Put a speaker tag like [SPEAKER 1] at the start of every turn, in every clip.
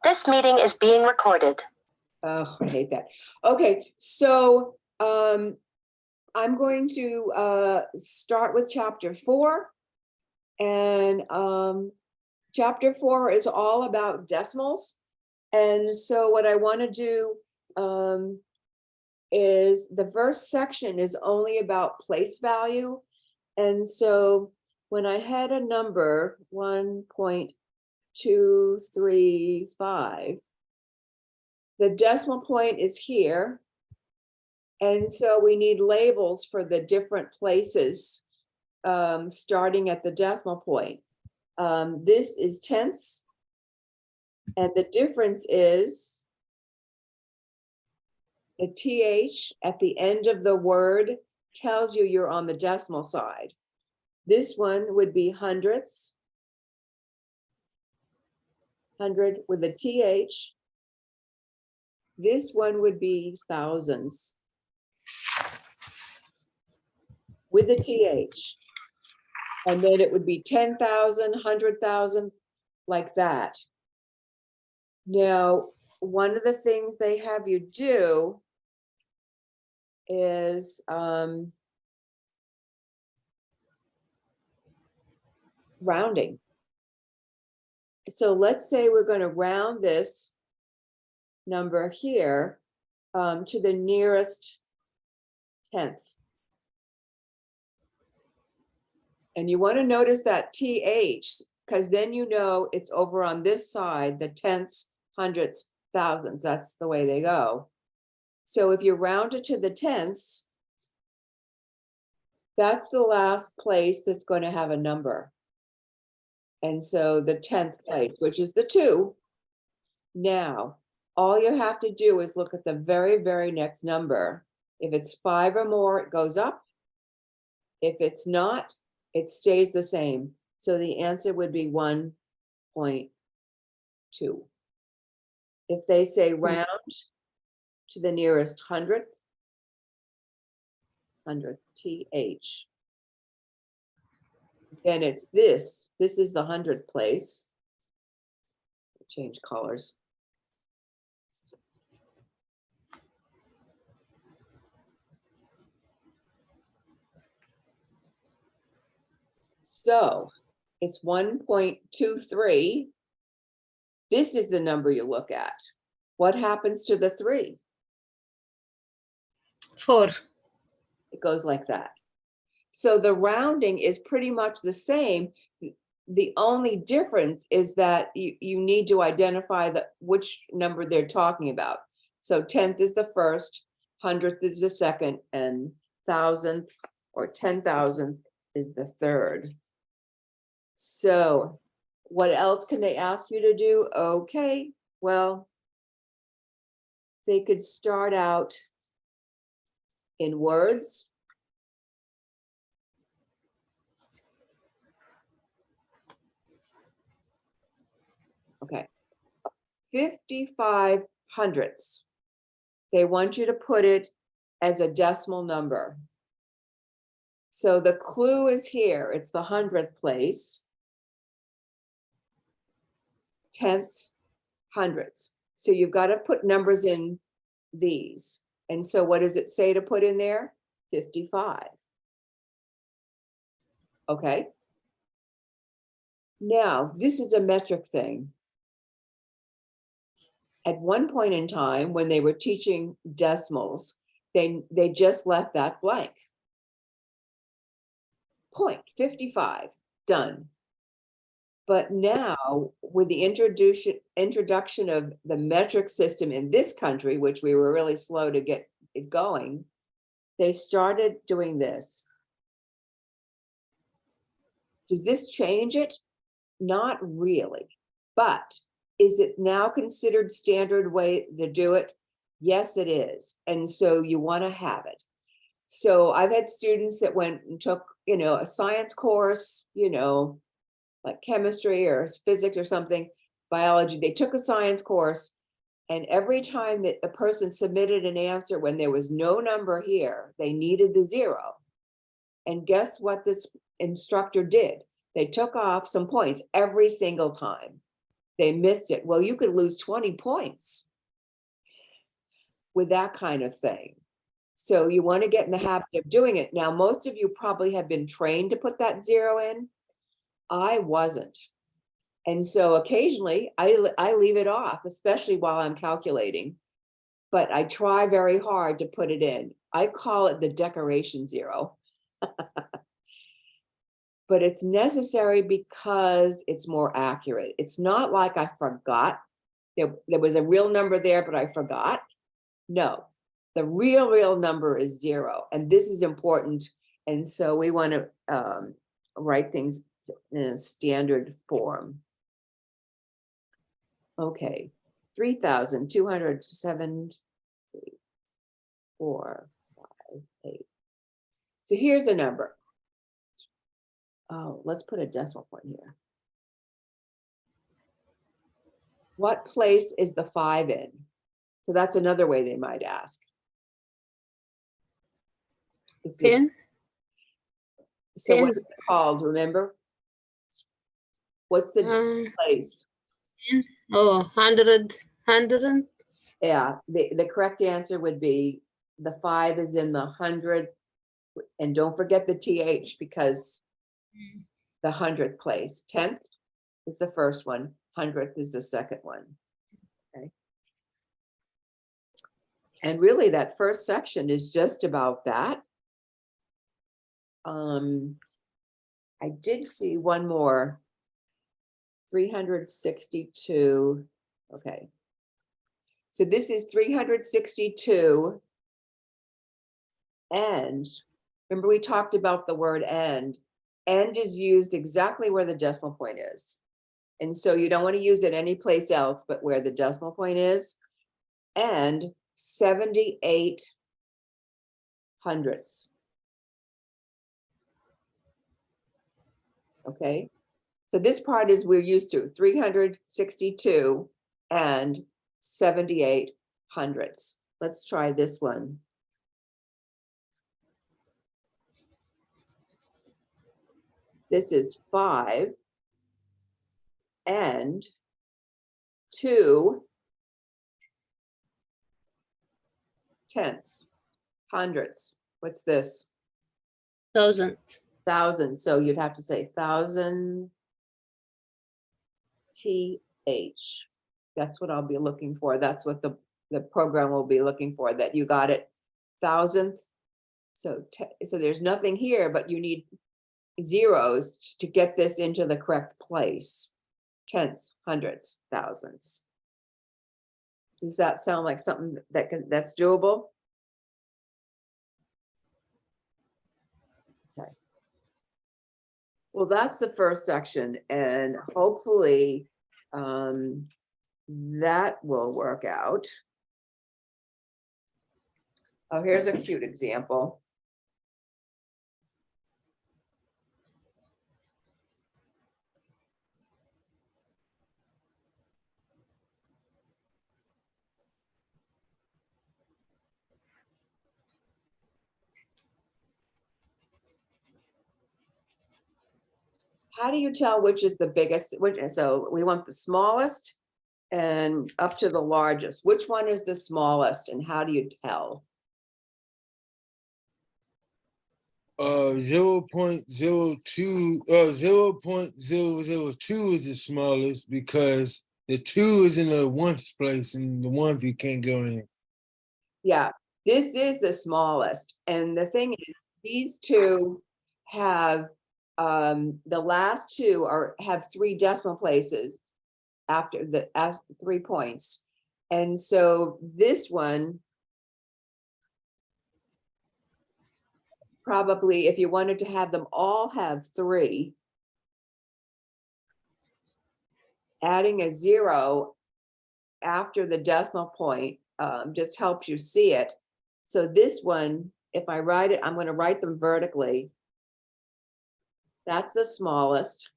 [SPEAKER 1] This meeting is being recorded.
[SPEAKER 2] Oh, I hate that. Okay, so I'm going to start with chapter 4. And chapter 4 is all about decimals. And so what I want to do is the first section is only about place value. And so when I had a number 1.235, the decimal point is here. And so we need labels for the different places starting at the decimal point. This is tenths. And the difference is the TH at the end of the word tells you you're on the decimal side. This one would be hundredths. 100 with a TH. This one would be thousands with a TH. And then it would be 10,000, 100,000, like that. Now, one of the things they have you do is rounding. So let's say we're going to round this number here to the nearest tenth. And you want to notice that TH, because then you know it's over on this side, the tenths, hundredths, thousands. That's the way they go. So if you round it to the tenths, that's the last place that's going to have a number. And so the 10th place, which is the 2. Now, all you have to do is look at the very, very next number. If it's 5 or more, it goes up. If it's not, it stays the same. So the answer would be 1.2. If they say round to the nearest hundredth, TH. Then it's this is the 100th place. Change colors. So it's 1.23. This is the number you look at. What happens to the 3?
[SPEAKER 3] 4.
[SPEAKER 2] It goes like that. So the rounding is pretty much the same. The only difference is that you need to identify which number they're talking about. So 10th is the first, 100th is the second, and 1,000th or 10,000th is the third. So what else can they ask you to do? Okay, well, they could start out in words. Okay, 55 hundredths. They want you to put it as a decimal number. So the clue is here. It's the 100th place. Tenths, hundredths. So you've got to put numbers in these. And so what does it say to put in there? 55. Okay. Now, this is a metric thing. At one point in time, when they were teaching decimals, they just left that blank. 0.55, done. But now, with the introduction of the metric system in this country, which we were really slow to get it going, they started doing this. Does this change it? Not really, but is it now considered standard way to do it? Yes, it is. And so you want to have it. So I've had students that went and took, a science course, like chemistry or physics or something, biology. They took a science course, and every time that a person submitted an answer when there was no number here, they needed the 0. And guess what this instructor did? They took off some points every single time. they missed it. Well, you could lose 20 points with that kind of thing. So you want to get in the habit of doing it. Now, most of you probably have been trained to put that 0 in. I wasn't. And so occasionally I leave it off, especially while I'm calculating. But I try very hard to put it in. I call it the decoration 0. But it's necessary because it's more accurate. It's not like I forgot. There was a real number there, but I forgot. No, the real number is 0. And this is important. And so we want to write things in a standard form. Okay, 3,207, 4, 5, 8. So here's a number. Oh, let's put a decimal point here. What place is the 5 in? So that's another way they might ask.
[SPEAKER 3] Ten.
[SPEAKER 2] So what's it called, remember? What's the place?
[SPEAKER 3] Oh, 100.
[SPEAKER 2] Yeah, the correct answer would be the 5 is in the 100th. And don't forget the TH because the 100th place. 10th is the first one. 100th is the second one. Okay. And really that first section is just about that. I did see one more. 362. Okay. So this is 362. And remember we talked about the word and. And is used exactly where the decimal point is. And so you don't want to use it anyplace else but where the decimal point is. And 78 hundredths. Okay. So this part is we're used to 362 and 78 hundredths. Let's try this one. This is 5 and 2 tenths, hundredths. What's this?
[SPEAKER 3] 1,000.
[SPEAKER 2] 1,000. So you'd have to say 1,000 TH. That's what I'll be looking for. That's what the program will be looking for, that you got it. 1,000th. So there's nothing here, but you need zeros to get this into the correct place. Tenths, hundredths, thousandths. Does that sound like something that's doable? Okay. Well, that's the first section, and hopefully that will work out. Oh, here's a cute example. How do you tell which is the biggest? So we want the smallest and up to the largest. Which one is the smallest and how do you tell?
[SPEAKER 4] 0.02 0.002 is the smallest because the 2 is in the 1st place and the 1th you can't go in.
[SPEAKER 2] Yeah, this is the smallest. And the thing is, these two have the last two have 3 decimal places after 3 points. And so this one probably, if you wanted to have them all have 3, adding a 0 after the decimal point just helps you see it. So this one, if I write it, I'm going to write them vertically. That's the smallest.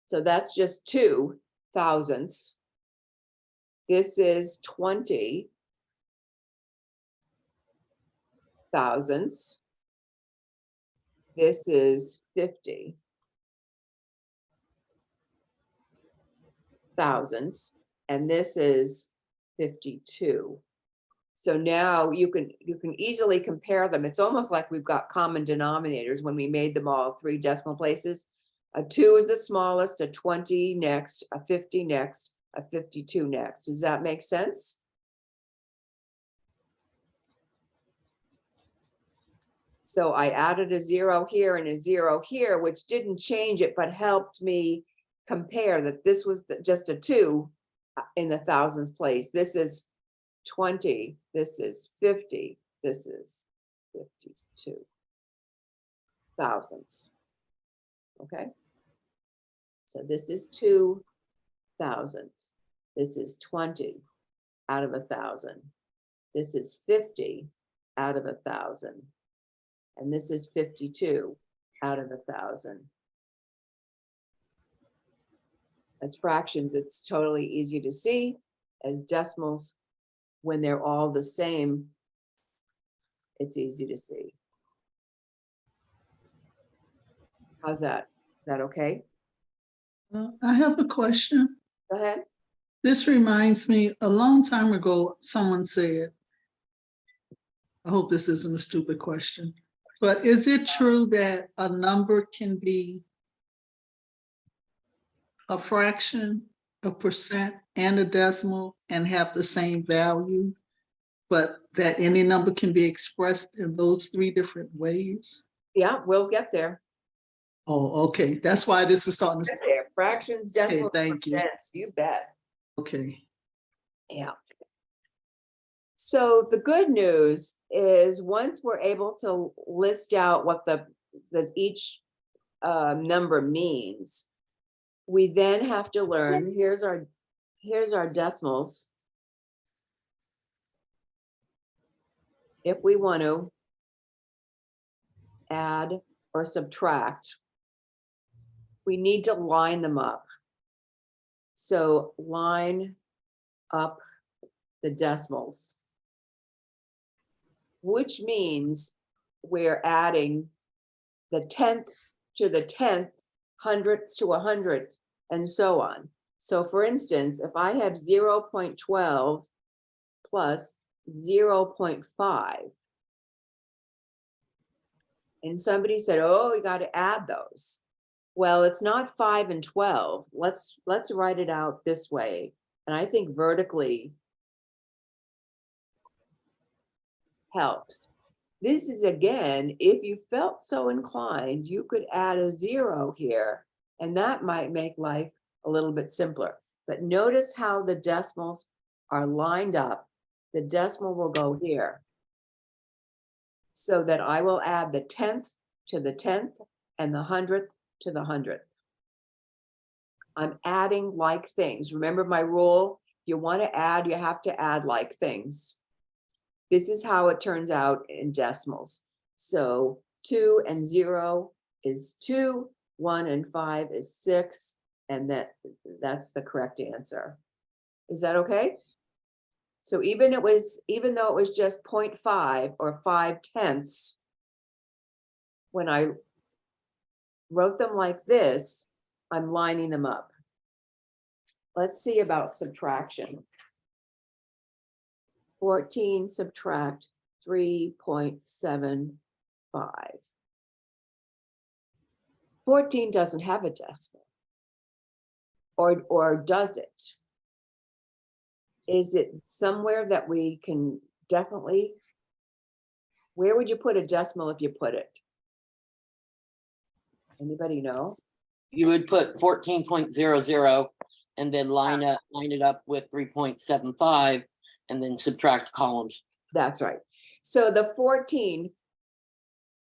[SPEAKER 2] So that's just 2 thousandths. This is 20 thousandths. This is 50 thousandths, and this is 52. So now you can easily compare them. It's almost like we've got common denominators when we made them all 3 decimal places. A 2 is the smallest, a 20 next, a 50 next, a 52 next. Does that make sense? So I added a 0 here and a 0 here, which didn't change it, but helped me compare that this was just a 2 in the thousandth place. This is 20, this is 50, this is 52 thousandths. Okay. So this is 2 thousandths. This is 20 out of 1,000. This is 50 out of 1,000. And this is 52 out of 1,000. As fractions, it's totally easy to see. As decimals, when they're all the same, it's easy to see. How's that? Is that okay?
[SPEAKER 5] I have a question.
[SPEAKER 2] Go ahead.
[SPEAKER 5] This reminds me, a long time ago, someone said, I hope this isn't a stupid question, but is it true that a number can be a fraction, a percent, and a decimal and have the same value, but that any number can be expressed in those 3 different ways?
[SPEAKER 2] Yeah, we'll get there.
[SPEAKER 5] Oh, okay. That's why this is starting to,
[SPEAKER 2] Get there. Fractions, decimals,
[SPEAKER 5] thank you.
[SPEAKER 2] percents, you bet.
[SPEAKER 5] okay.
[SPEAKER 2] Yeah. So the good news is once we're able to list out what each number means, we then have to learn, here's our decimals. If we want to add or subtract, we need to line them up. So line up the decimals, which means we're adding the 10th to the 10th, hundredths to 100th, and so on. So for instance, if I have 0.12 plus 0.5, and somebody said, oh, you got to add those. Well, it's not 5 and 12. Let's write it out this way. And I think vertically helps. This is, again, if you felt so inclined, you could add a 0 here, and that might make life a little bit simpler. But notice how the decimals are lined up. The decimal will go here, so that I will add the 10th to the 10th and the 100th to the 100th. I'm adding like things. Remember my rule, if you want to add, you have to add like things. This is how it turns out in decimals. So 2 and 0 is 2, 1 and 5 is 6, and that's the correct answer. Is that okay? So even though it was just 0.5 or 5/10, when I wrote them like this, I'm lining them up. Let's see about subtraction. 14 subtract 3.75. 14 doesn't have a decimal. Or does it? Is it somewhere that we can definitely, where would you put a decimal if you put it? Anybody know?
[SPEAKER 6] You would put 14.00 and then line it up with 3.75 and then subtract columns.
[SPEAKER 2] That's right. So the 14,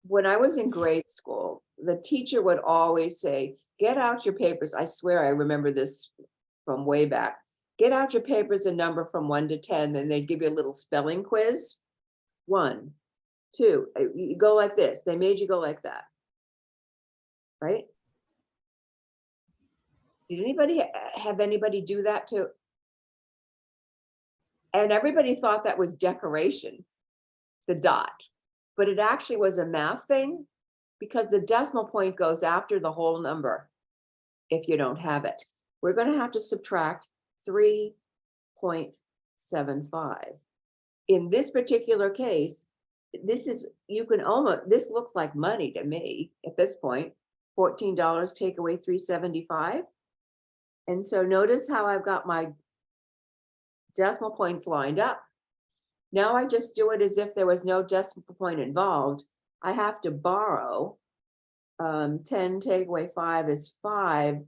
[SPEAKER 2] when I was in grade school, the teacher would always say, get out your papers. I swear I remember this from way back. Get out your papers and number from 1 to 10, then they'd give you a little spelling quiz. 1, 2, you go like this. They made you go like that. Right? Did anybody have anybody do that too? And everybody thought that was decoration, the dot, but it actually was a math thing because the decimal point goes after the whole number if you don't have it. we're gonna have to subtract 3.75. In this particular case, this is, you can almost, this looks like money to me at this point. $14 take away 375. And so notice how I've got my decimal points lined up. Now I just do it as if there was no decimal point involved. I have to borrow. 10 take away 5 is 5.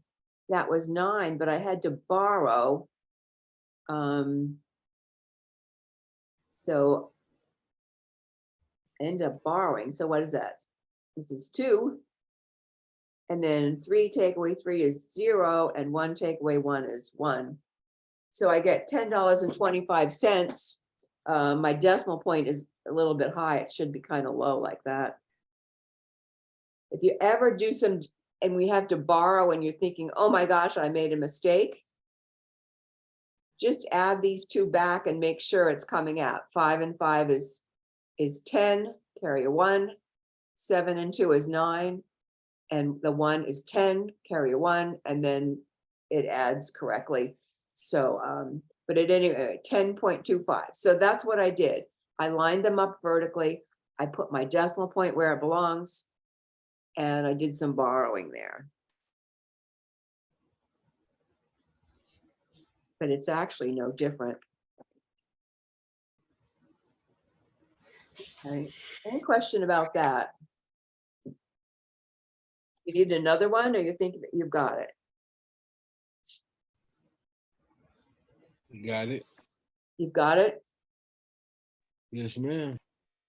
[SPEAKER 2] That was 9, but I had to borrow. So end up borrowing. So what is that? This is 2. And then 3 take away 3 is 0, and 1 take away 1 is 1. So I get $10.25. My decimal point is a little bit high. It should be kind of low like that. If you ever do some, and we have to borrow and you're thinking, oh my gosh, I made a mistake, just add these two back and make sure it's coming out. 5 and 5 is 10, carry a 1. 7 and 2 is 9. And the 1 is 10, carry a 1, and then it adds correctly. So, but at any rate, 10.25. So that's what I did. I lined them up vertically. I put my decimal point where it belongs, and I did some borrowing there. But it's actually no different. Okay, any question about that? You need another one, or you think that you've got it?
[SPEAKER 4] Got it?
[SPEAKER 2] You've got it?
[SPEAKER 4] Yes, ma'am.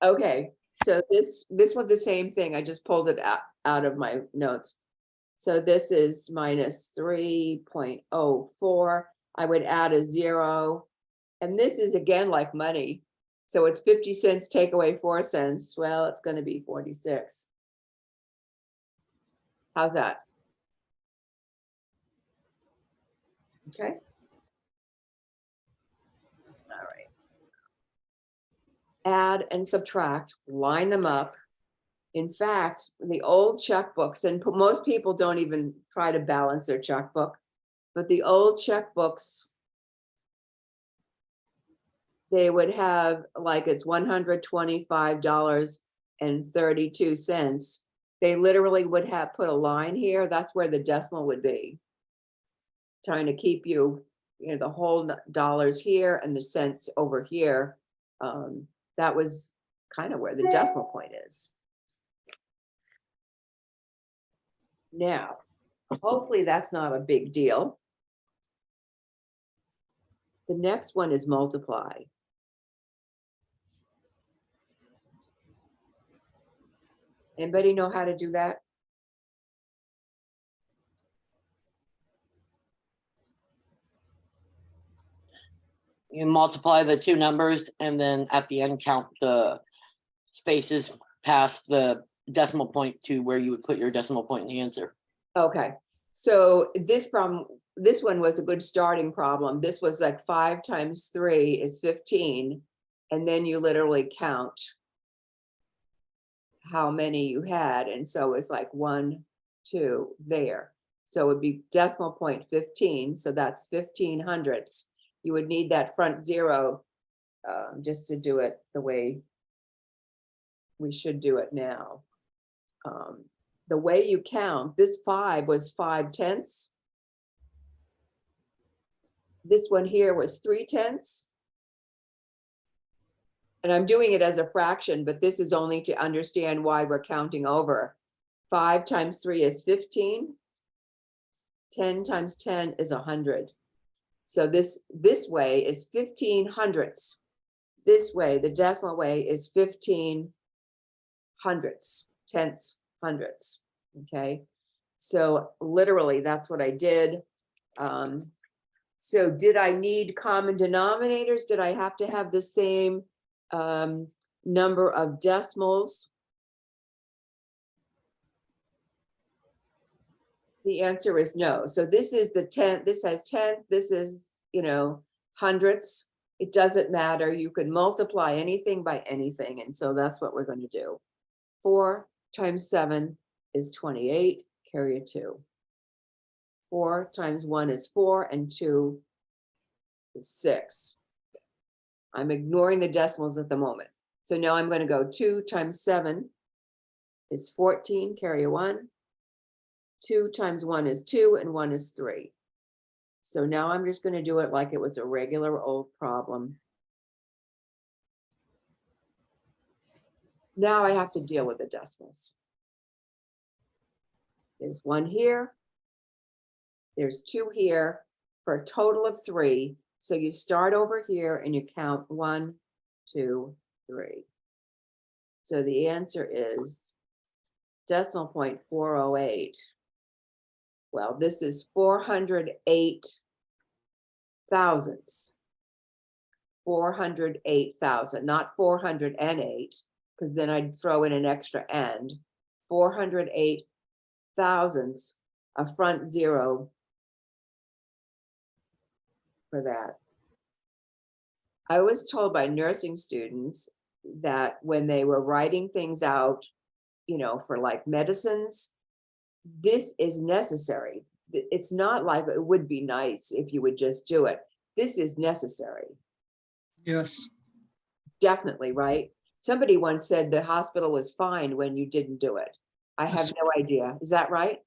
[SPEAKER 2] Okay, so this one's the same thing. I just pulled it out of my notes. So this is minus 3.04. I would add a 0. And this is again like money. So it's 50 cents, take away 4 cents. Well, it's going to be 46. How's that? Okay. All right. Add and subtract, line them up. In fact, the old checkbooks, and most people don't even try to balance their checkbook, but the old checkbooks, they would have like it's $125.32. They literally would have put a line here. That's where the decimal would be. Trying to keep you, the whole dollars here and the cents over here. That was kind of where the decimal point is. Now, hopefully that's not a big deal. The next one is multiply. Anybody know how to do that?
[SPEAKER 6] You multiply the two numbers and then at the end count the spaces past the decimal point to where you would put your decimal point in the answer.
[SPEAKER 2] Okay, so this one was a good starting problem. This was like 5 times 3 is 15. And then you literally count how many you had. And so it's like 1, 2 there. So it would be decimal point 15. So that's 15 hundredths. You would need that front 0 just to do it the way we should do it now. The way you count, this 5 was 5/10. This one here was 3/10. And I'm doing it as a fraction, but this is only to understand why we're counting over. 5 times 3 is 15. 10 times 10 is 100. So this way is 15 hundredths. This way, the decimal way is 15 hundredths, tenths, hundredths. Okay, so literally that's what I did. So did I need common denominators? Did I have to have the same number of decimals? The answer is no. So this is the 10th, this has 10th, this is, hundredths. It doesn't matter. You can multiply anything by anything. And so that's what we're going to do. 4 times 7 is 28, carry a 2. 4 times 1 is 4 and 2 is 6. I'm ignoring the decimals at the moment. So now I'm going to go 2 times 7 is 14, carry a 1. 2 times 1 is 2 and 1 is 3. So now I'm just going to do it like it was a regular old problem. Now I have to deal with the decimals. There's 1 here. There's 2 here for a total of 3. So you start over here and you count 1, 2, 3. So the answer is decimal point 408. Well, this is 408 thousandths. 408,000, not 408, because then I'd throw in an extra end. 408 thousandths, a front zero for that. I was told by nursing students that when they were writing things out, you know, for like medicines, this is necessary. It's not like it would be nice if you would just do it. This is necessary.
[SPEAKER 5] Yes.
[SPEAKER 2] Definitely, right? Somebody once said the hospital was fined when you didn't do it. I have
[SPEAKER 5] That's
[SPEAKER 2] no idea. Is that right?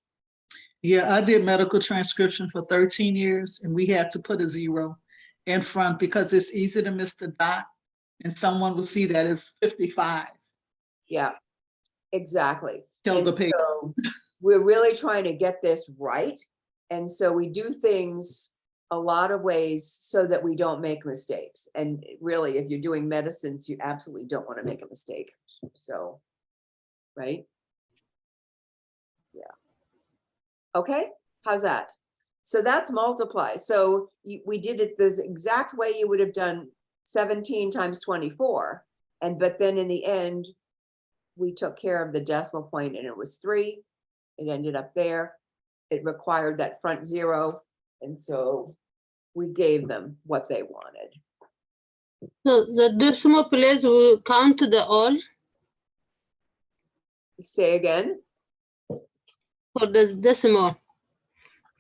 [SPEAKER 5] Yeah, I did medical transcription for 13 years and we had to put a 0 in front because it's easy to miss the dot and someone will see that it's 55.
[SPEAKER 2] Yeah, exactly.
[SPEAKER 5] Kill
[SPEAKER 2] And
[SPEAKER 5] the patient.
[SPEAKER 2] so we're really trying to get this right. And so we do things a lot of ways so that we don't make mistakes. And really, if you're doing medicines, you absolutely don't want to make a mistake. So, right? Yeah. Okay, how's that? So that's multiply. So we did it this exact way you would have done 17 times 24. But then in the end, we took care of the decimal point and it was 3. It ended up there. It required that front 0. And so we gave them what they wanted.
[SPEAKER 3] So the decimal place will count to the all
[SPEAKER 2] Say again?
[SPEAKER 3] for the decimal.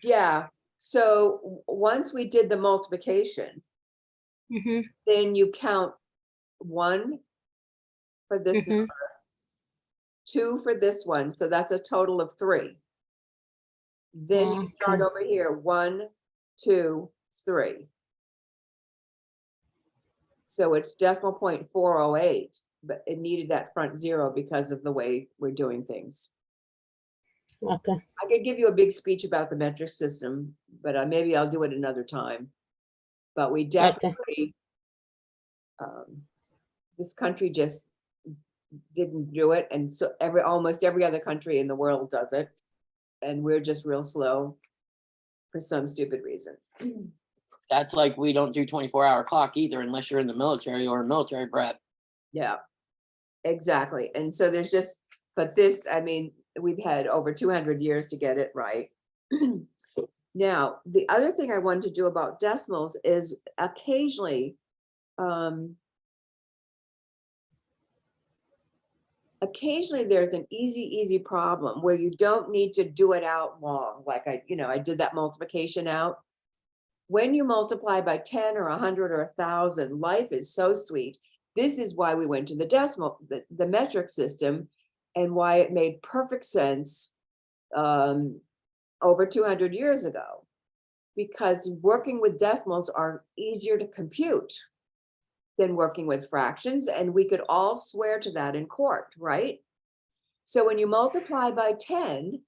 [SPEAKER 2] Yeah. So once we did the multiplication,
[SPEAKER 3] Mhm,
[SPEAKER 2] then you count 1 for this
[SPEAKER 3] mhm.
[SPEAKER 2] number, 2 for this one. So that's a total of 3. Then you start
[SPEAKER 3] Okay.
[SPEAKER 2] over here, 1, 2, 3. So it's decimal point 408, but it needed that front 0 because of the way we're doing things.
[SPEAKER 3] Okay.
[SPEAKER 2] I could give you a big speech about the metric system, but maybe I'll do it another time. But we definitely, this country just didn't do it. And so almost every other country in the world does it. And we're just real slow for some stupid reason.
[SPEAKER 6] That's like, we don't do 24-hour clock either unless you're in the military or a military brat.
[SPEAKER 2] Yeah, exactly. And so there's just, but this, I mean, we've had over 200 years to get it right. Now, the other thing I wanted to do about decimals is occasionally, there's an easy problem where you don't need to do it out long. Like I did that multiplication out. When you multiply by 10 or 100 or 1,000, life is so sweet. This is why we went to the decimal, the metric system, and why it made perfect sense over 200 years ago. Because working with decimals are easier to compute than working with fractions, and we could all swear to that in court, right? So when you multiply by 10,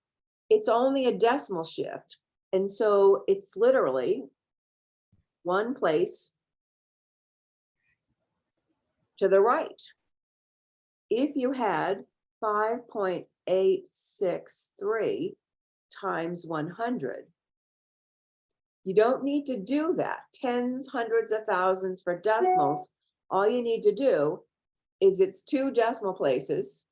[SPEAKER 2] it's only a decimal shift. And so it's literally one place to the right. If you had 5.863 times 100, you don't need to do that. Tens, hundreds of thousands for decimals. All you need to do is it's 2 decimal places.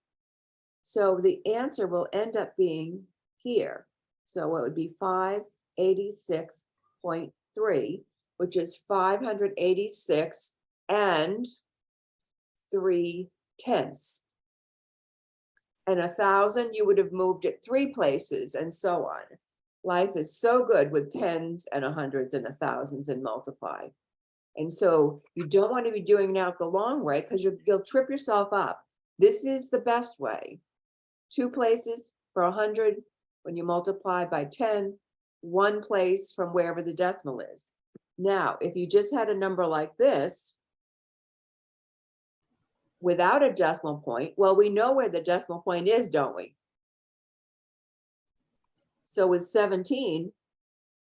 [SPEAKER 2] So the answer will end up being here. So it would be 586.3, which is 586 and 3/10. And 1,000, you would have moved it 3 places and so on. life is so good with tens and hundreds and thousands and multiply. And so you don't want to be doing it out the long way because you'll trip yourself up. This is the best way. 2 places for 100, when you multiply by 10, 1 place from wherever the decimal is. Now, if you just had a number like this, without a decimal point, well, we know where the decimal point is, don't we? So with 17,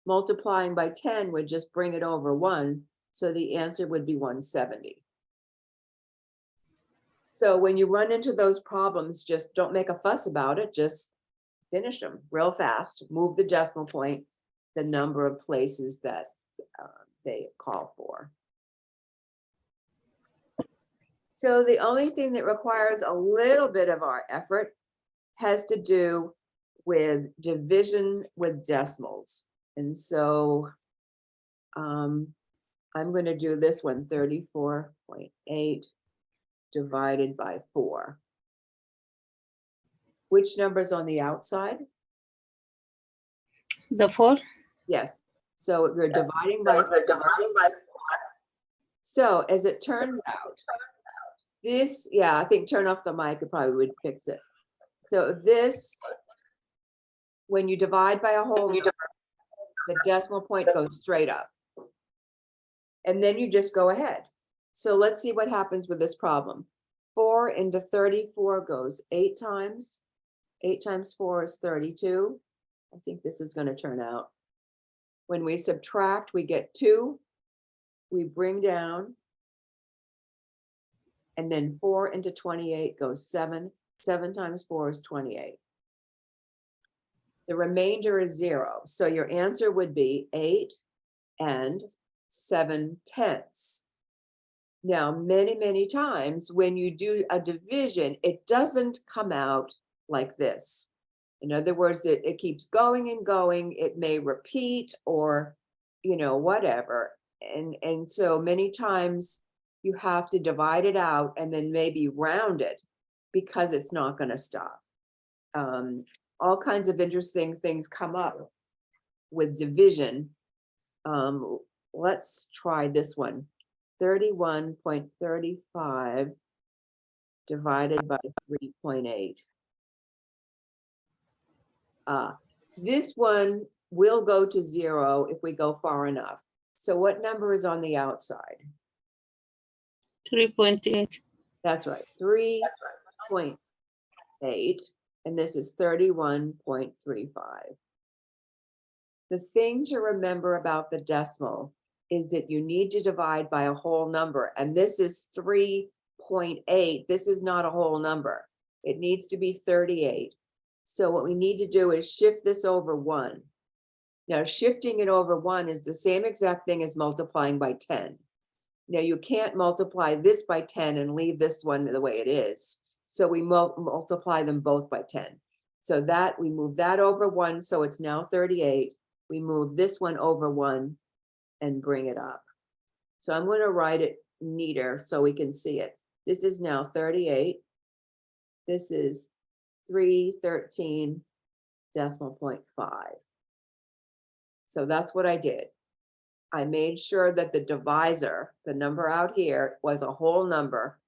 [SPEAKER 2] multiplying by 10 would just bring it over 1. So the answer would be 170. So when you run into those problems, just don't make a fuss about it. Just finish them real fast. Move the decimal point, the number of places that they call for. So the only thing that requires a little bit of our effort has to do with division with decimals. And so I'm going to do this one, 34.8 divided by 4. Which number's on the outside?
[SPEAKER 3] The 4?
[SPEAKER 2] Yes. So if you're dividing by 4. So as it turns out, this, yeah, I think turn off the mic, it probably would fix it. So this, when you divide by a whole number, the decimal point goes straight up. And then you just go ahead. So let's see what happens with this problem. 4 into 34 goes 8 times. 8 times 4 is 32. I think this is going to turn out. When we subtract, we get 2. We bring down. And then 4 into 28 goes 7. 7 times 4 is 28. The remainder is 0. So your answer would be 8 and 7/10. Now, many, many times when you do a division, it doesn't come out like this. In other words, it keeps going and going. It may repeat or, whatever. And so many times you have to divide it out and then maybe round it because it's not going to stop. All kinds of interesting things come up with division. Let's try this one. 31.35 divided by 3.8. This one will go to 0 if we go far enough. So what number is on the outside?
[SPEAKER 3] 3.8.
[SPEAKER 2] That's right, 3.8, and this is 31.35. The thing to remember about the decimal is that you need to divide by a whole number, and this is 3.8. This is not a whole number. It needs to be 38. So what we need to do is shift this over 1. Now, shifting it over 1 is the same exact thing as multiplying by 10. Now, you can't multiply this by 10 and leave this one the way it is. So we multiply them both by 10. So that we move that over 1, so it's now 38. We move this one over 1 and bring it up. So I'm going to write it neater so we can see it. This is now 38. This is 313 decimal point 5. So that's what I did. I made sure that the divisor, the number out here, was a whole number.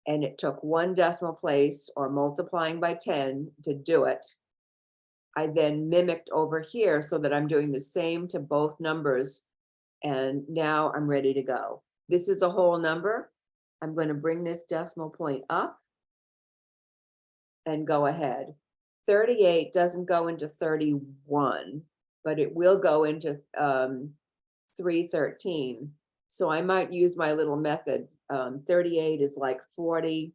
[SPEAKER 2] And it took 1 decimal place or multiplying by 10 to do it. I then mimicked over here so that I'm doing the same to both numbers. And now I'm ready to go. This is the whole number. I'm going to bring this decimal point up and go ahead. 38 doesn't go into 31, but it will go into 313. So I might use my little method. 38 is like 40.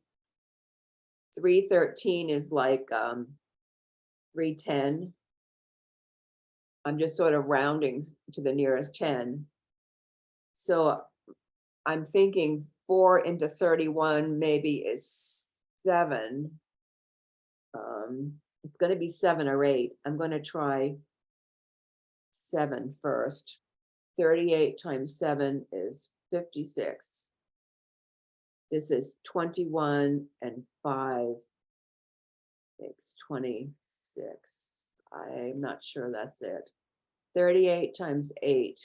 [SPEAKER 2] 313 is like 310. I'm just sort of rounding to the nearest 10. So I'm thinking 4 into 31 maybe is 7. It's going to be 7 or 8. I'm going to try 7 first. 38 times 7 is 56. This is 21 and 5 makes 26. I'm not sure that's it. 38 times 8.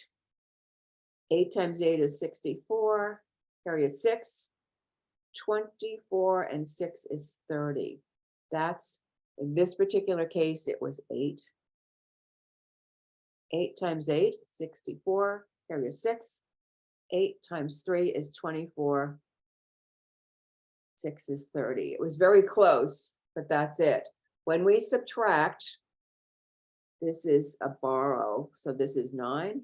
[SPEAKER 2] 8 times 8 is 64, carry a 6. 24 and 6 is 30. That's, in this particular case, it was 8. 8 times 8, 64, carry a 6. 8 times 3 is 24. 6 is 30. It was very close, but that's it. When we subtract, this is a borrow, so this is 9.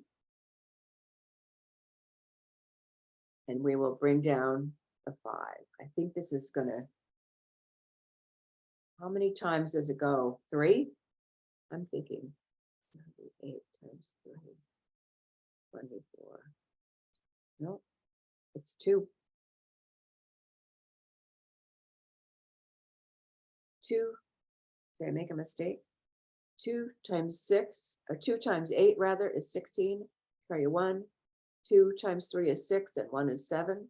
[SPEAKER 2] And we will bring down the 5. I think this is gonna, how many times does it go? 3? I'm thinking 8 times 3, 24. No, it's 2. 2, did I make a mistake? 2 times 6, or 2 times 8 rather, is 16, carry a 1. 2 times 3 is 6, and 1 is 7.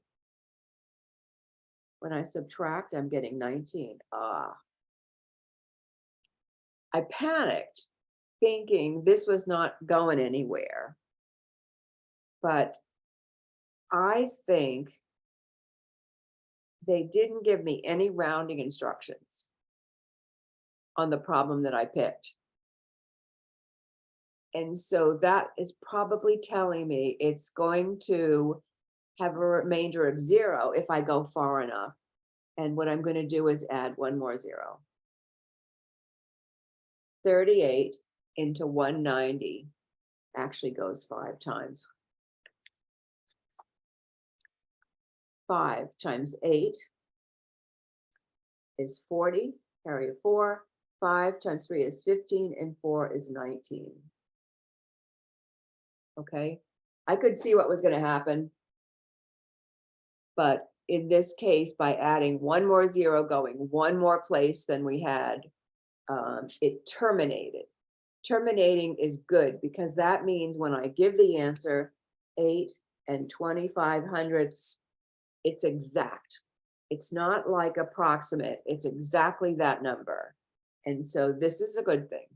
[SPEAKER 2] When I subtract, I'm getting 19. I panicked, thinking this was not going anywhere. But I think they didn't give me any rounding instructions on the problem that I picked. And so that is probably telling me it's going to have a remainder of 0 if I go far enough. And what I'm going to do is add one more 0. 38 into 190 actually goes 5 times. 5 times 8 is 40, carry a 4. 5 times 3 is 15, and 4 is 19. Okay, I could see what was going to happen. But in this case, by adding one more 0, going one more place than we had, it terminated. Terminating is good because that means when I give the answer 8 and 25/100, it's exact. It's not like approximate, it's exactly that number. And so this is a good thing.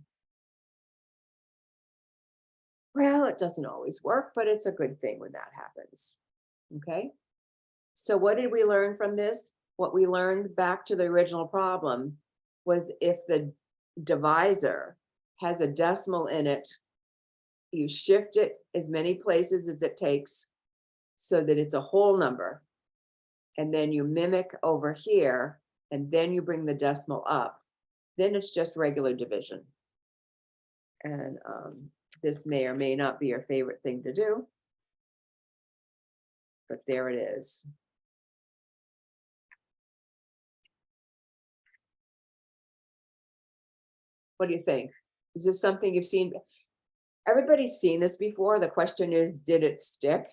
[SPEAKER 2] Well, it doesn't always work, but it's a good thing when that happens. Okay. So what did we learn from this? What we learned back to the original problem was if the divisor has a decimal in it, you shift it as many places as it takes so that it's a whole number. And then you mimic over here, and then you bring the decimal up. Then it's just regular division. And this may or may not be your favorite thing to do, but there it is. What do you think? Is this something you've seen? Everybody's seen this before. The question is, did it stick?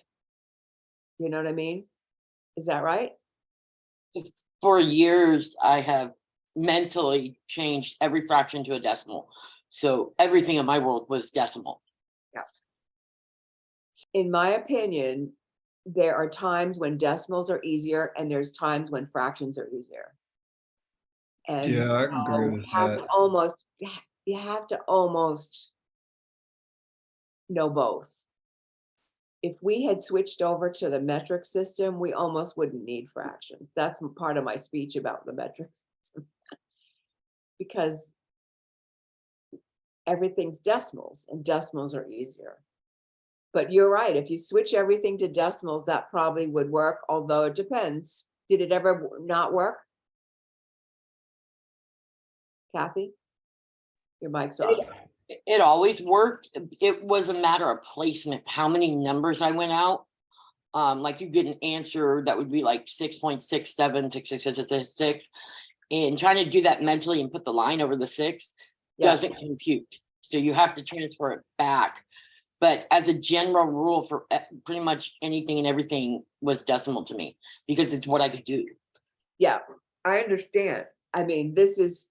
[SPEAKER 2] You know what I mean? Is that right?
[SPEAKER 6] For years, I have mentally changed every fraction to a decimal. So everything in my world was decimal.
[SPEAKER 2] Yeah. In my opinion, there are times when decimals are easier and there's times when fractions are easier. And
[SPEAKER 7] Yeah, I agree
[SPEAKER 2] you
[SPEAKER 7] with
[SPEAKER 2] have
[SPEAKER 7] that.
[SPEAKER 2] to almost, you have to almost know both. If we had switched over to the metric system, we almost wouldn't need fractions. That's part of my speech about the metric system. Because everything's decimals and decimals are easier. But you're right, if you switch everything to decimals, that probably would work, although it depends. Did it ever not work? Kathy? Your mic's off.
[SPEAKER 6] It always worked. It was a matter of placement, how many numbers I went out. Like you get an answer that would be like 6.67, 666, and trying to do that mentally and put the line over the 6
[SPEAKER 2] Yeah.
[SPEAKER 6] doesn't compute. So you have to transfer it back. But as a general rule for pretty much anything and everything was decimal to me because it's what I could do.
[SPEAKER 2] Yeah, I understand. I mean, this is,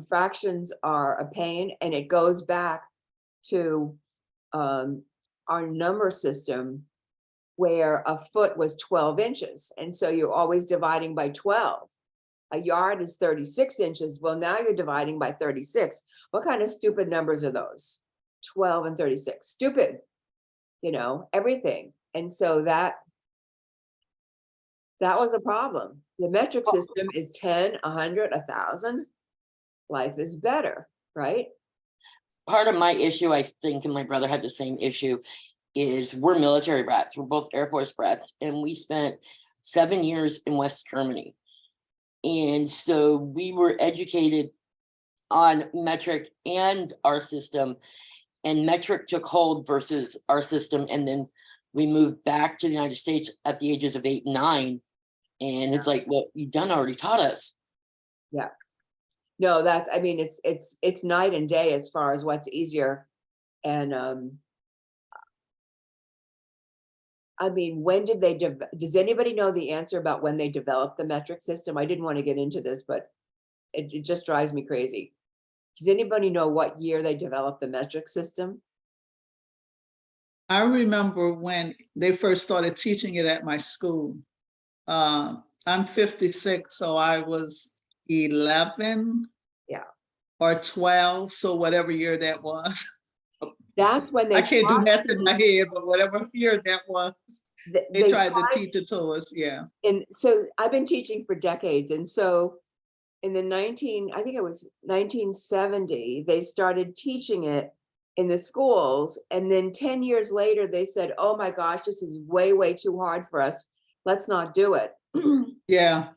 [SPEAKER 2] fractions are a pain, and it goes back to our number system where a foot was 12 inches. And so you're always dividing by 12. A yard is 36 inches. Well, now you're dividing by 36. What kind of stupid numbers are those? 12 and 36, stupid, everything. And so that was a problem. The metric system is 10, 100, 1,000. Life is better, right?
[SPEAKER 6] Part of my issue, I think, and my brother had the same issue, is we're military brats. We're both Air Force brats, and we spent 7 years in West Germany. And so we were educated on metric and our system, and metric took hold versus our system. And then we moved back to the United States at the ages of 8 and 9. And it's like, well, you done already taught us.
[SPEAKER 2] Yeah. No, it's night and day as far as what's easier. And when did they, does anybody know the answer about when they developed the metric system? I didn't want to get into this, but it just drives me crazy. Does anybody know what year they developed the metric system?
[SPEAKER 5] I remember when they first started teaching it at my school. I'm 56, so I was 11.
[SPEAKER 2] Yeah.
[SPEAKER 5] Or 12, so whatever year that was.
[SPEAKER 2] That's when they
[SPEAKER 5] I can't do
[SPEAKER 2] tried-
[SPEAKER 5] math in my head, but whatever year that was, they tried to teach it to us, yeah.
[SPEAKER 2] And so I've been teaching for decades. And so in the 1970, they started teaching it in the schools. And then 10 years later, they said, oh my gosh, this is way, way too hard for us. Let's not do it.
[SPEAKER 5] Yeah,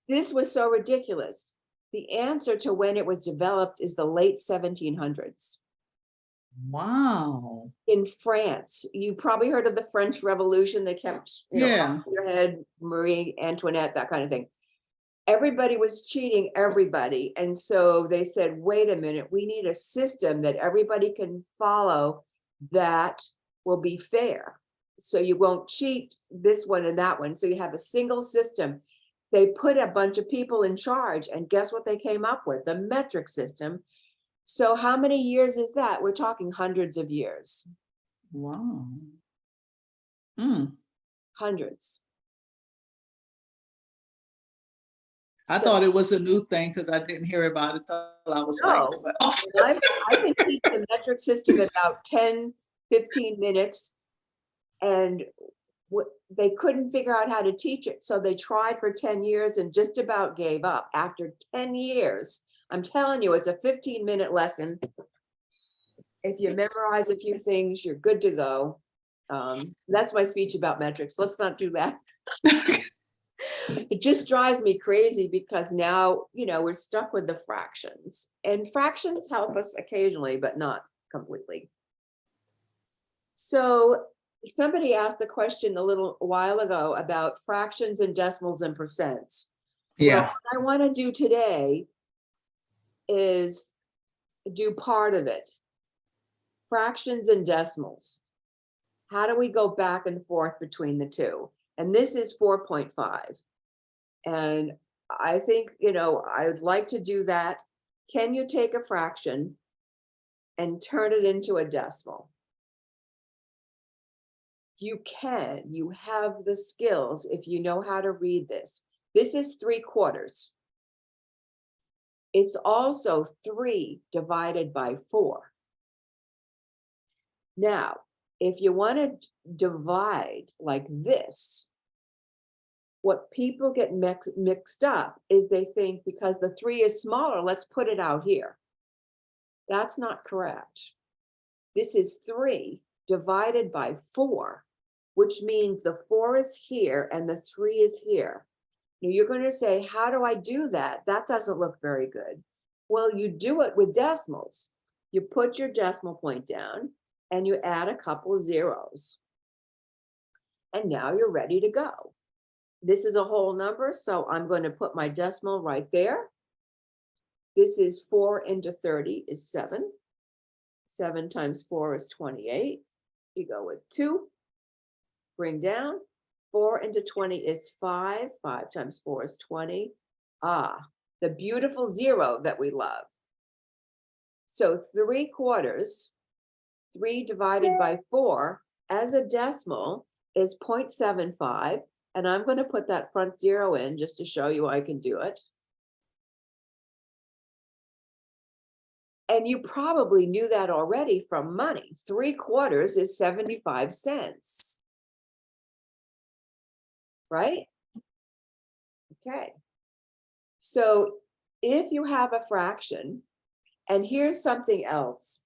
[SPEAKER 2] This was so ridiculous. The answer to when it was developed is the late 1700s.
[SPEAKER 5] wow.
[SPEAKER 2] In France. You probably heard of the French Revolution. They kept,
[SPEAKER 5] Yeah.
[SPEAKER 2] off your head, Marie Antoinette, that kind of thing. Everybody was cheating everybody. And so they said, wait a minute, we need a system that everybody can follow that will be fair. So you won't cheat this one and that one. So you have a single system. They put a bunch of people in charge, and guess what they came up with? The metric system. So how many years is that? We're talking hundreds of years.
[SPEAKER 5] Wow. Hmm.
[SPEAKER 2] Hundreds.
[SPEAKER 5] I
[SPEAKER 2] So-
[SPEAKER 5] thought it was a new thing because I didn't hear about it till I was like,
[SPEAKER 2] No. I can teach the metric system in about 10, 15 minutes. And they couldn't figure out how to teach it. So they tried for 10 years and just about gave up. After 10 years, I'm telling you, it's a 15-minute lesson. If you memorize a few things, you're good to go. That's my speech about metrics. Let's not do that. It just drives me crazy because now, we're stuck with the fractions, and fractions help us occasionally, but not completely. So somebody asked the question a little while ago about fractions and decimals and percents.
[SPEAKER 5] Yeah,
[SPEAKER 2] What I want to do today is do part of it. Fractions and decimals. How do we go back and forth between the two? And this is 4.5. And I think, I would like to do that. Can you take a fraction and turn it into a decimal? You can. You have the skills if you know how to read this. This is 3/4. It's also 3 divided by 4. Now, if you want to divide like this, what people get mixed up is they think because the 3 is smaller, let's put it out here. That's not correct. This is 3 divided by 4, which means the 4 is here and the 3 is here. Now you're going to say, how do I do that? That doesn't look very good. Well, you do it with decimals. You put your decimal point down and you add a couple of zeros. And now you're ready to go. This is a whole number, so I'm going to put my decimal right there. This is 4 into 30 is 7. 7 times 4 is 28. You go with 2. Bring down. 4 into 20 is 5. 5 times 4 is 20. Ah, the beautiful 0 that we love. So 3/4, 3 divided by 4 as a decimal is 0.75. And I'm going to put that front 0 in just to show you I can do it. And you probably knew that already from money. 3/4 is 75 cents. Right? Okay. So if you have a fraction, and here's something else.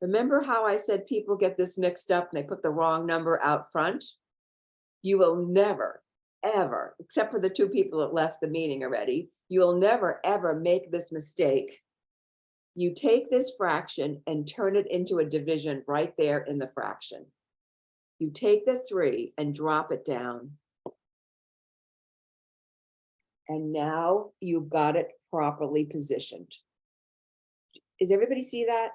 [SPEAKER 2] Remember how I said people get this mixed up and they put the wrong number out front? You will never, ever, except for the 2 people that left the meeting already, you will never, ever make this mistake. You take this fraction and turn it into a division right there in the fraction. You take the 3 and drop it down. And now you've got it properly positioned. Does everybody see that?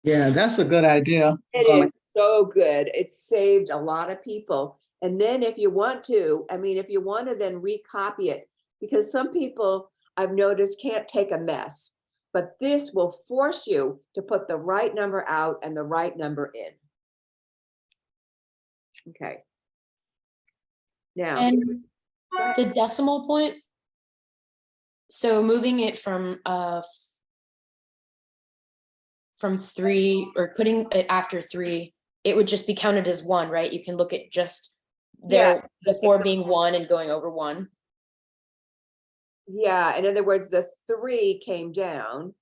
[SPEAKER 5] Yeah, that's a good idea.
[SPEAKER 2] It is so good. It saved a lot of people. And then if you want to, I mean, if you want to then recopy it, because some people I've noticed can't take a mess, but this will force you to put the right number out and the right number in. Okay. Now,
[SPEAKER 7] And
[SPEAKER 2] here's- go ahead.
[SPEAKER 7] the decimal point. So moving it from 3 or putting it after 3, it would just be counted as 1, right? You can look at just there, the 4 being 1 and going over 1.
[SPEAKER 2] Yeah, in other words, the 3 came down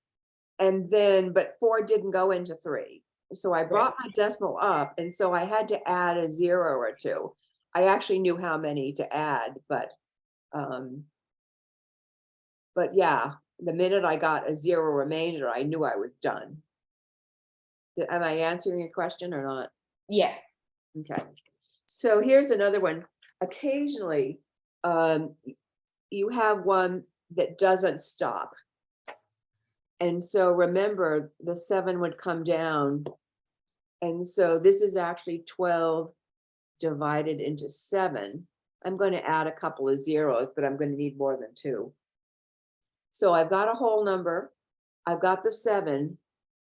[SPEAKER 2] and then, but 4 didn't go into 3. So I brought my decimal up, and so I had to add a 0 or 2. I actually knew how many to add, but yeah, the minute I got a 0 remainder, I knew I was done. Am I answering your question or not?
[SPEAKER 7] Yeah.
[SPEAKER 2] Okay, so here's another one. Occasionally, you have one that doesn't stop. And so remember, the 7 would come down. And so this is actually 12 divided into 7. I'm going to add a couple of zeros, but I'm going to need more than 2. So I've got a whole number. I've got the 7.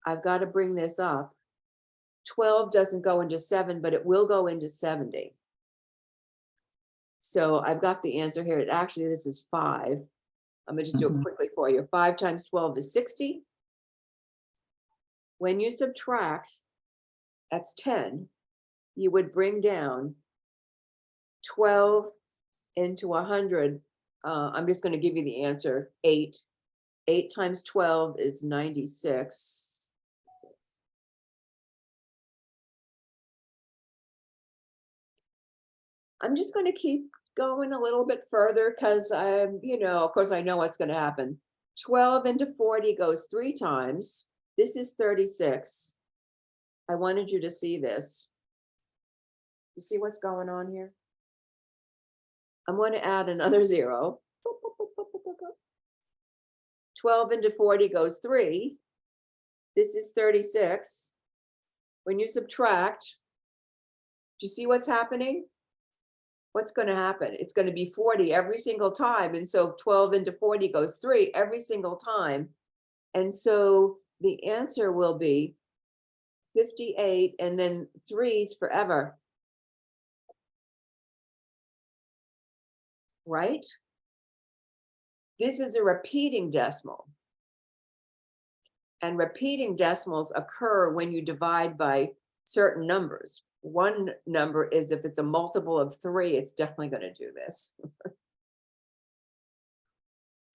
[SPEAKER 2] I've got to bring this up. 12 doesn't go into 7, but it will go into 70. So I've got the answer here. Actually, this is 5. I'm gonna just do it quickly for you. 5 times 12 is 60. When you subtract, that's 10, you would bring down 12 into 100. I'm just gonna give you the answer, 8. 8 times 12 is 96. I'm just going to keep going a little bit further because I'm, of course, I know what's going to happen. 12 into 40 goes 3 times. This is 36. I wanted you to see this. You see what's going on here? I'm going to add another 0. 12 into 40 goes 3. This is 36. When you subtract, do you see what's happening? What's going to happen? It's going to be 40 every single time. And so 12 into 40 goes 3 every single time. And so the answer will be 58 and then 3s forever. Right? This is a repeating decimal. And repeating decimals occur when you divide by certain numbers. One number is if it's a multiple of 3, it's definitely going to do this.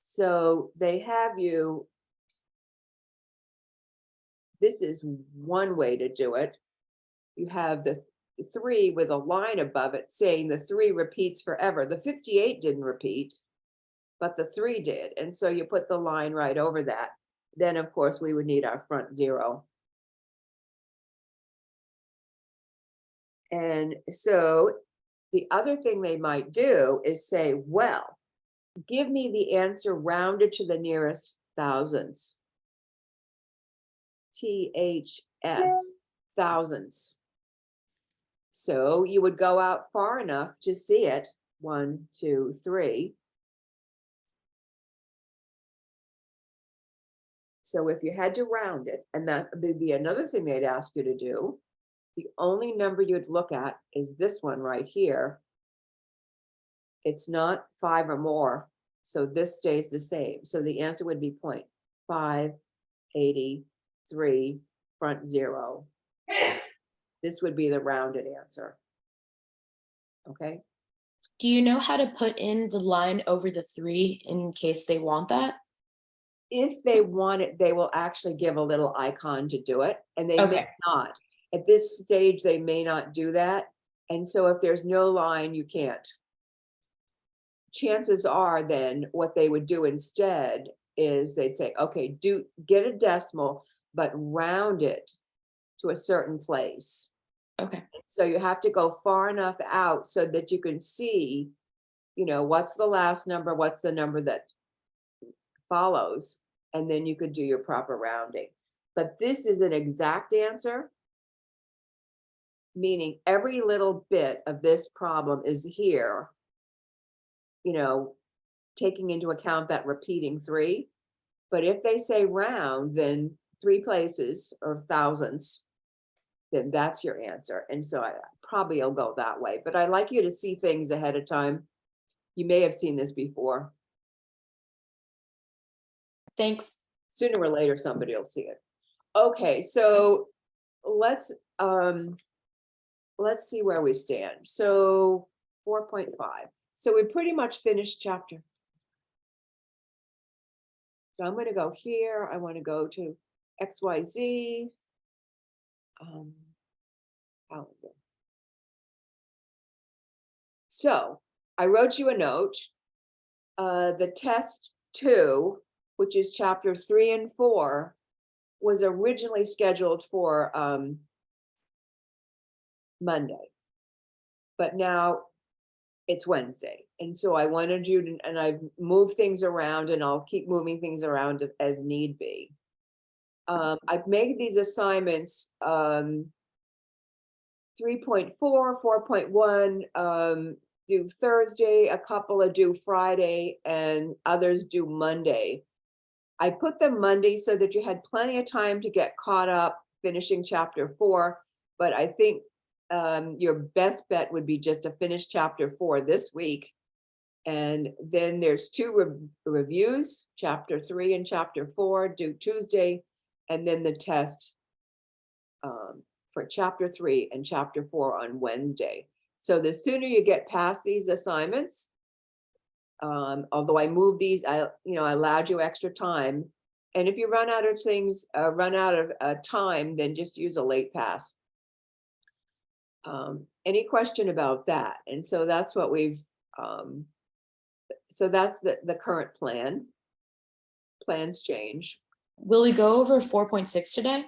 [SPEAKER 2] So they have you, this is one way to do it. You have the 3 with a line above it saying the 3 repeats forever. The 58 didn't repeat, but the 3 did. And so you put the line right over that. Then of course we would need our front 0. And so the other thing they might do is say, well, give me the answer rounded to the nearest thousands. THS, thousands. So you would go out far enough to see it. 1, 2, 3. So if you had to round it, and that would be another thing they'd ask you to do, the only number you'd look at is this one right here. It's not 5 or more. So this stays the same. So the answer would be 0.583 front 0. This would be the rounded answer. Okay,
[SPEAKER 7] Do you know how to put in the line over the 3 in case they want that?
[SPEAKER 2] if they want it, they will actually give a little icon to do it, and they may
[SPEAKER 7] Okay.
[SPEAKER 2] not. At this stage, they may not do that. And so if there's no line, you can't. Chances are then what they would do instead is they'd say, okay, get a decimal, but round it to a certain place.
[SPEAKER 7] Okay.
[SPEAKER 2] So you have to go far enough out so that you can see, what's the last number, what's the number that follows, and then you could do your proper rounding. But this is an exact answer, meaning every little bit of this problem is here, taking into account that repeating 3. But if they say round, then 3 places or thousands, then that's your answer. And so I probably will go that way, but I like you to see things ahead of time. You may have seen this before.
[SPEAKER 7] Thanks.
[SPEAKER 2] Sooner or later, somebody will see it. Okay, so let's see where we stand. So 4.5. So we pretty much finished chapter. So I'm going to go here. I want to go to XYZ. Calendar. So I wrote you a note. The test 2, which is chapter 3 and 4, was originally scheduled for Monday, but now it's Wednesday. And so I wanted you to, and I've moved things around, and I'll keep moving things around as need be. I've made these assignments 3.4, 4.1, due Thursday, a couple are due Friday, and others due Monday. I put them Monday so that you had plenty of time to get caught up finishing chapter 4, but I think your best bet would be just to finish chapter 4 this week. And then there's 2 reviews, chapter 3 and chapter 4 due Tuesday, and then the test for chapter 3 and chapter 4 on Wednesday. So the sooner you get past these assignments, although I moved these, I allowed you extra time. And if you run out of things, run out of time, then just use a late pass. Any question about that? And so that's what we've, so that's the current plan. Plans change.
[SPEAKER 7] Will we go over 4.6 today?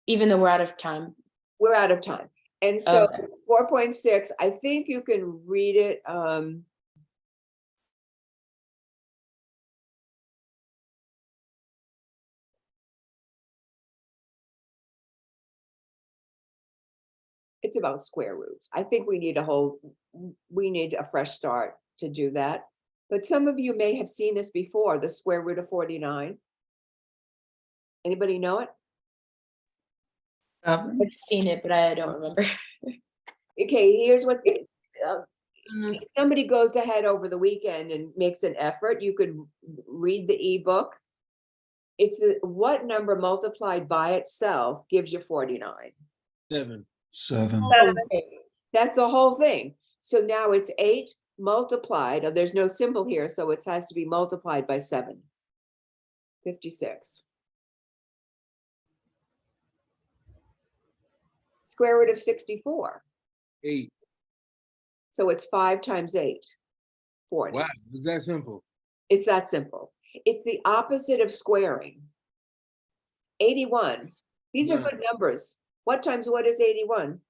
[SPEAKER 7] Even though we're out of time.
[SPEAKER 2] We're out of time. And so
[SPEAKER 7] Okay.
[SPEAKER 2] 4.6, I think you can read it. It's about square roots. I think we need a fresh start to do that. But some of you may have seen this before, the square root of 49. Anybody know it?
[SPEAKER 7] I've seen it, but I don't remember.
[SPEAKER 2] Okay, here's what,
[SPEAKER 3] Mm,
[SPEAKER 2] if somebody goes ahead over the weekend and makes an effort, you could read the ebook. It's what number multiplied by itself gives you 49.
[SPEAKER 4] 7.
[SPEAKER 8] 7.
[SPEAKER 2] That's the whole thing. So now it's 8 multiplied, there's no symbol here, so it has to be multiplied by 7. 56. Square root of 64.
[SPEAKER 4] 8.
[SPEAKER 2] So it's 5 times 8. 40.
[SPEAKER 4] Wow, it's that simple.
[SPEAKER 2] It's that simple. It's the opposite of squaring. 81. These are
[SPEAKER 4] Yeah.
[SPEAKER 2] good numbers. What times what is 81?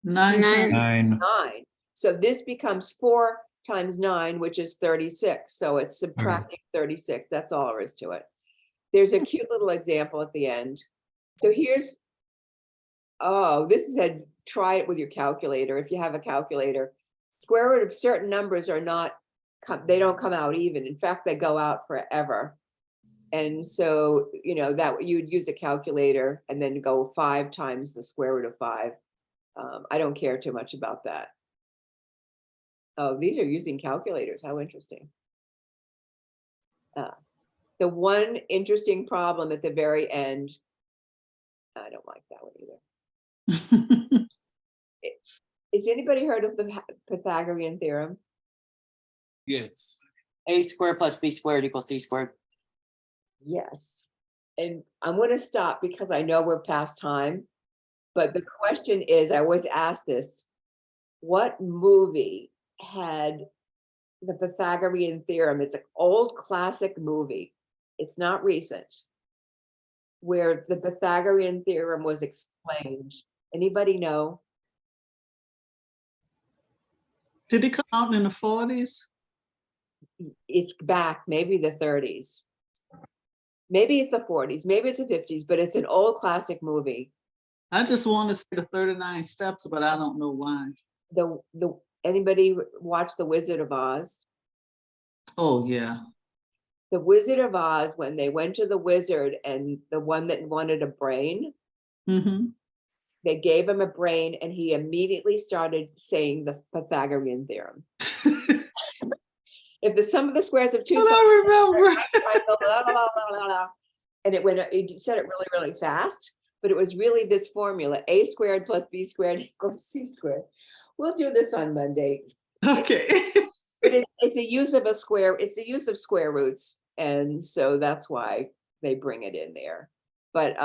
[SPEAKER 5] 9
[SPEAKER 3] Nine.
[SPEAKER 5] times
[SPEAKER 8] 9.
[SPEAKER 2] 9. So this becomes 4 times 9, which is 36. So it's subtracting 36. That's all there is to it. There's a cute little example at the end. So here's, this said, try it with your calculator. If you have a calculator, square root of certain numbers are not, they don't come out even. In fact, they go out forever. And so, that you'd use a calculator and then go 5 times the square root of 5. I don't care too much about that. Oh, these are using calculators. How interesting. The one interesting problem at the very end, I don't like that one either. Has anybody heard of the Pythagorean theorem?
[SPEAKER 4] Yes.
[SPEAKER 6] A squared plus B squared equals C squared.
[SPEAKER 2] Yes. And I'm going to stop because I know we're past time. But the question is, I always ask this, what movie had the Pythagorean theorem? It's an old classic movie. It's not recent. Where the Pythagorean theorem was explained. Anybody know?
[SPEAKER 5] Did it come out in the 40s?
[SPEAKER 2] It's back, maybe the 30s. Maybe it's the 40s, maybe it's the 50s, but it's an old classic movie.
[SPEAKER 5] I just want to say the 39 steps, but I don't know why.
[SPEAKER 2] Anybody watch The Wizard of Oz?
[SPEAKER 5] Oh, yeah.
[SPEAKER 2] The Wizard of Oz, when they went to the wizard and the one that wanted a brain,
[SPEAKER 5] Mm-hmm.
[SPEAKER 2] they gave him a brain and he immediately started saying the Pythagorean theorem. If the sum of the squares of two sides,
[SPEAKER 5] I remember.
[SPEAKER 2] and it said it really, really fast, but it was really this formula, a squared plus b squared equals c squared. We'll do this on Monday.
[SPEAKER 5] Okay.
[SPEAKER 2] But it's a use of a square, it's the use of square roots. And so that's why they bring it in there. But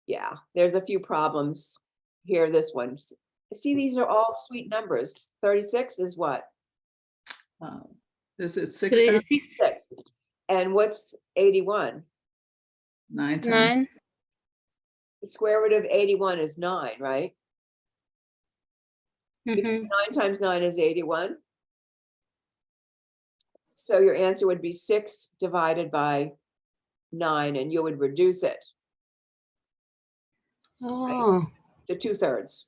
[SPEAKER 2] yeah, there's a few problems here. This one, see, these are all sweet numbers. 36 is what?
[SPEAKER 5] Is it
[SPEAKER 3] Three,
[SPEAKER 5] 6
[SPEAKER 3] six,
[SPEAKER 2] 6. And what's 81?
[SPEAKER 5] 9 times?
[SPEAKER 3] 9.
[SPEAKER 2] The square root of 81 is 9, right? Because
[SPEAKER 3] Mhm.
[SPEAKER 2] 9 times 9 is 81. So your answer would be 6 divided by 9, and you would reduce it
[SPEAKER 3] Oh,
[SPEAKER 2] to 2/3.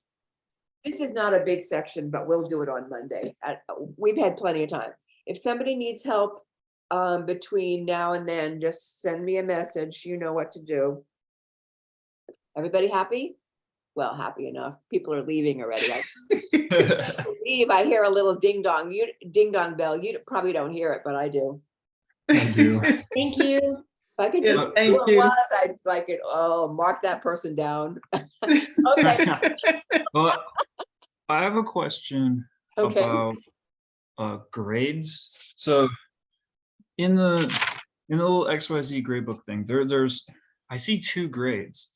[SPEAKER 2] This is not a big section, but we'll do it on Monday. We've had plenty of time. If somebody needs help between now and then, just send me a message. You know what to do. Everybody happy? Well, happy enough. People are leaving already. Leave. I hear a little ding dong. Ding dong bell. You probably don't hear it, but I do.
[SPEAKER 8] I do.
[SPEAKER 7] Thank you.
[SPEAKER 2] If I could
[SPEAKER 5] Yes,
[SPEAKER 2] just
[SPEAKER 5] thank
[SPEAKER 2] know what it
[SPEAKER 5] you.
[SPEAKER 2] was, I'd like it. Oh, mark that person down. Okay.
[SPEAKER 8] Well, I have a question
[SPEAKER 2] Okay.
[SPEAKER 8] about grades. So in the little XYZ gradebook thing, there's I see 2 grades.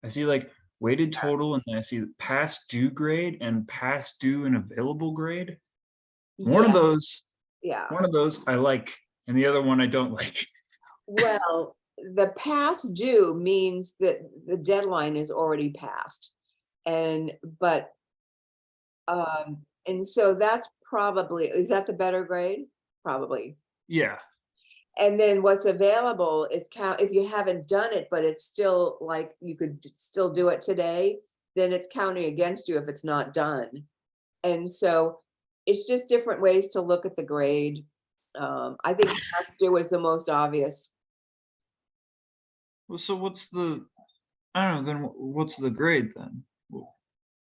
[SPEAKER 8] I see like weighted total, and then I see past due grade and past due and available grade. One of
[SPEAKER 2] Yeah,
[SPEAKER 8] those
[SPEAKER 2] yeah.
[SPEAKER 8] I like, and the other one I don't like.
[SPEAKER 2] Well, the past due means that the deadline is already passed. And so that's probably, is that the better grade? Probably.
[SPEAKER 8] Yeah.
[SPEAKER 2] And then what's available is if you haven't done it, but it's still like you could still do it today, then it's counting against you if it's not done. And so it's just different ways to look at the grade. I think past due is the most obvious.
[SPEAKER 8] Well, so I don't know, then what's the grade then?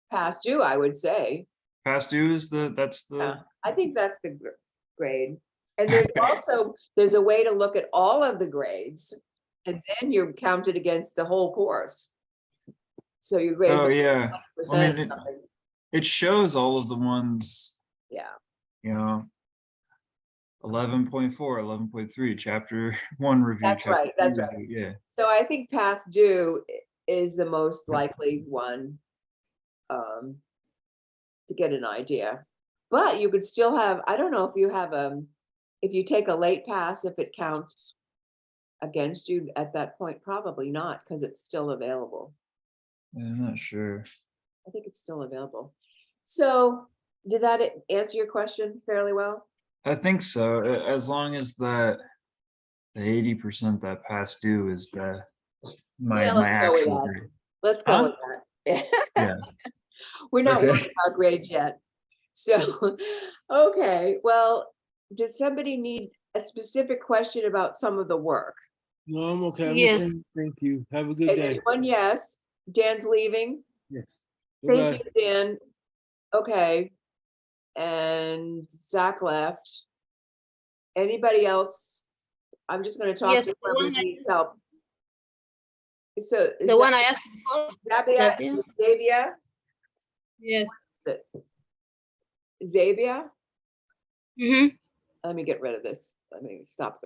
[SPEAKER 2] Past due, I would say.
[SPEAKER 8] Past due is that's the
[SPEAKER 2] Yeah, I think that's the grade. And there's a way to look at all of the grades, and then you're counted against the whole course. So your grade.
[SPEAKER 8] Oh yeah. I mean,
[SPEAKER 2] percent something.
[SPEAKER 8] it shows all of the ones,
[SPEAKER 2] Yeah,
[SPEAKER 8] you know, 11.4, 11.3, chapter 1 review.
[SPEAKER 2] That's
[SPEAKER 8] chapter
[SPEAKER 2] right, that's
[SPEAKER 8] 2
[SPEAKER 2] right.
[SPEAKER 8] review, yeah.
[SPEAKER 2] so I think past due is the most likely one to get an idea. But you could still have, I don't know if you have if you take a late pass, if it counts against you at that point, probably not, because it's still available.
[SPEAKER 8] Yeah, I'm not sure.
[SPEAKER 2] I think it's still available. So did that answer your question fairly well?
[SPEAKER 8] I think so, as long as the 80% that past due is my
[SPEAKER 2] Yeah, let's go with
[SPEAKER 8] actual
[SPEAKER 2] that.
[SPEAKER 8] grade.
[SPEAKER 2] Let's go
[SPEAKER 8] Huh?
[SPEAKER 2] with that.
[SPEAKER 8] Yeah.
[SPEAKER 2] We're not
[SPEAKER 8] Okay.
[SPEAKER 2] worried about grades yet. So, okay, well, does somebody need a specific question about some of the work?
[SPEAKER 4] No, I'm okay. I'm
[SPEAKER 3] Yes.
[SPEAKER 4] listening. Thank you. Have a good
[SPEAKER 2] Okay,
[SPEAKER 4] day.
[SPEAKER 2] there's one yes. Dan's leaving.
[SPEAKER 4] Yes.
[SPEAKER 2] Thank
[SPEAKER 4] Goodbye.
[SPEAKER 2] you, Dan. Okay. And Zach left. Anybody else I'm just gonna talk
[SPEAKER 3] Yes,
[SPEAKER 2] to
[SPEAKER 3] the
[SPEAKER 2] whoever
[SPEAKER 3] one I-
[SPEAKER 2] needs help. So.
[SPEAKER 3] The one I asked before?
[SPEAKER 2] Xavier,
[SPEAKER 3] Xavier?
[SPEAKER 2] Xavier,
[SPEAKER 3] Yes.
[SPEAKER 2] Xavier,
[SPEAKER 3] Mm-hmm.
[SPEAKER 2] let me get rid of this. Let me stop the